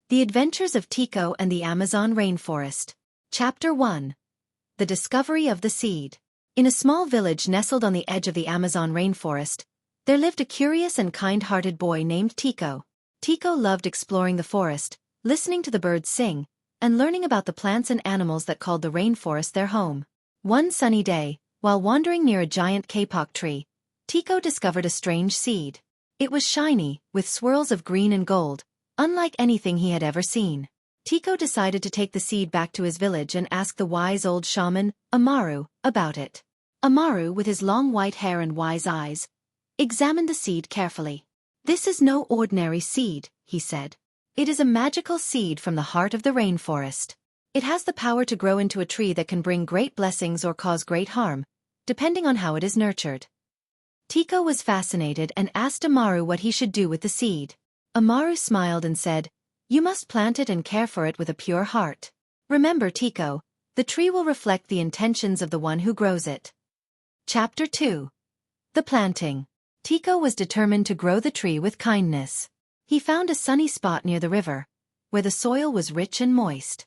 The Adventures of Tico and the Amazon Rainforest. Chapter 1. The Discovery of the Seed. In a small village nestled on the edge of the Amazon rainforest, there lived a curious and kind-hearted boy named Tico. Tico loved exploring the forest, listening to the birds sing, and learning about the plants and animals that called the rainforest their home. One sunny day, while wandering near a giant kapok tree, Tico discovered a strange seed. It was shiny, with swirls of green and gold, unlike anything he had ever seen. Tico decided to take the seed back to his village and ask the wise old shaman, Amaru, about it. Amaru, with his long white hair and wise eyes, examined the seed carefully. "This is no ordinary seed," he said. "It is a magical seed from the heart of the rainforest. It has the power to grow into a tree that can bring great blessings or cause great harm, depending on how it is nurtured." Tico was fascinated and asked Amaru what he should do with the seed. Amaru smiled and said, "You must plant it and care for it with a pure heart. Remember, Tico, the tree will reflect the intentions of the one who grows it." Chapter 2. The Planting. Tico was determined to grow the tree with kindness. He found a sunny spot near the river, where the soil was rich and moist.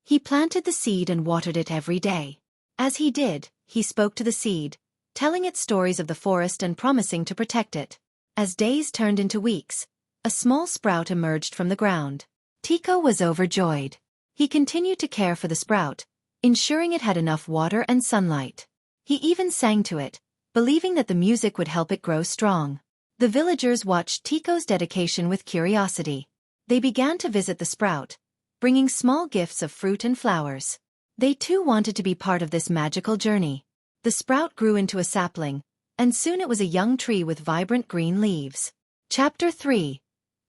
He planted the seed and watered it every day. As he did, he spoke to the seed, telling it stories of the forest and promising to protect it. As days turned into weeks, a small sprout emerged from the ground. Tico was overjoyed. He continued to care for the sprout, ensuring it had enough water and sunlight. He even sang to it, believing that the music would help it grow strong. The villagers watched Tico's dedication with curiosity. They began to visit the sprout, bringing small gifts of fruit and flowers. They too wanted to be part of this magical journey. The sprout grew into a sapling, and soon it was a young tree with vibrant green leaves. Chapter 3.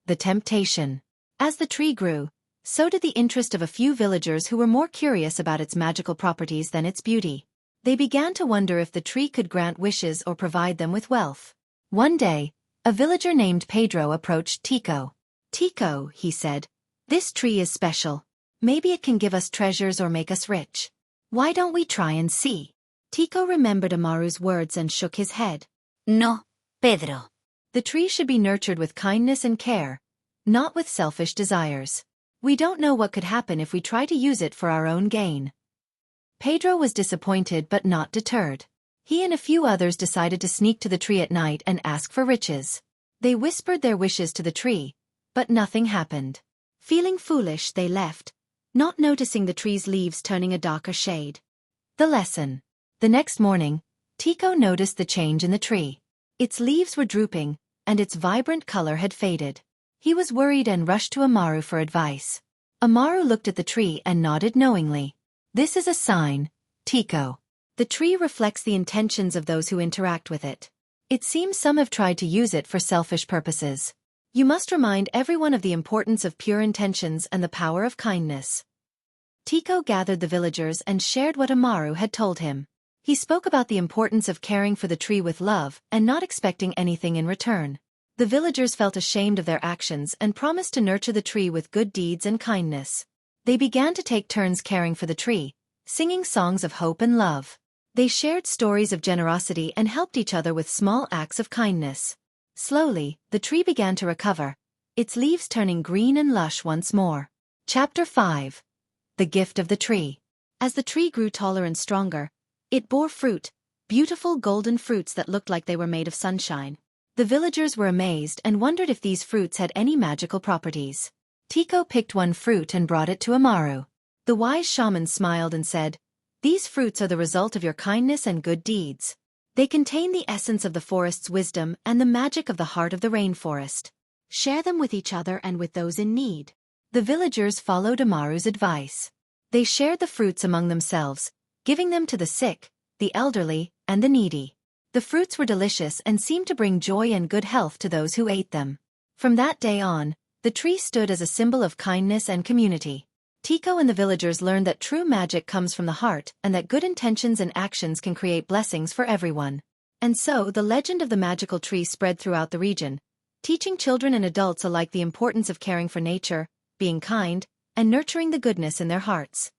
The Temptation. As the tree grew, so did the interest of a few villagers who were more curious about its magical properties than its beauty. They began to wonder if the tree could grant wishes or provide them with wealth. One day, a villager named Pedro approached Tico. "Tico," he said, "this tree is special. Maybe it can give us treasures or make us rich. Why don't we try and see?" Tico remembered Amaru's words and shook his head. No, Pedro. The tree should be nurtured with kindness and care, not with selfish desires. We don't know what could happen if we try to use it for our own gain. Pedro was disappointed but not deterred. He and a few others decided to sneak to the tree at night and ask for riches. They whispered their wishes to the tree, but nothing happened. Feeling foolish, they left, not noticing the tree's leaves turning a darker shade. The lesson. The next morning, Tico noticed the change in the tree. Its leaves were drooping, and its vibrant color had faded. He was worried and rushed to Amaru for advice. Amaru looked at the tree and nodded knowingly. "This is a sign, Tico. The tree reflects the intentions of those who interact with it. It seems some have tried to use it for selfish purposes. You must remind everyone of the importance of pure intentions and the power of kindness." Tico gathered the villagers and shared what Amaru had told him. He spoke about the importance of caring for the tree with love and not expecting anything in return. The villagers felt ashamed of their actions and promised to nurture the tree with good deeds and kindness. They began to take turns caring for the tree, singing songs of hope and love. They shared stories of generosity and helped each other with small acts of kindness. Slowly, the tree began to recover, its leaves turning green and lush once more. Chapter 5. The Gift of the Tree. As the tree grew taller and stronger, it bore fruit, beautiful golden fruits that looked like they were made of sunshine. The villagers were amazed and wondered if these fruits had any magical properties. Tico picked one fruit and brought it to Amaru. The wise shaman smiled and said, "These fruits are the result of your kindness and good deeds. They contain the essence of the forest's wisdom and the magic of the heart of the rainforest. Share them with each other and with those in need." The villagers followed Amaru's advice. They shared the fruits among themselves, giving them to the sick, the elderly, and the needy. The fruits were delicious and seemed to bring joy and good health to those who ate them. From that day on, the tree stood as a symbol of kindness and community. Tico and the villagers learned that true magic comes from the heart and that good intentions and actions can create blessings for everyone. And so the legend of the magical tree spread throughout the region, teaching children and adults alike the importance of caring for nature, being kind, and nurturing the goodness in their hearts.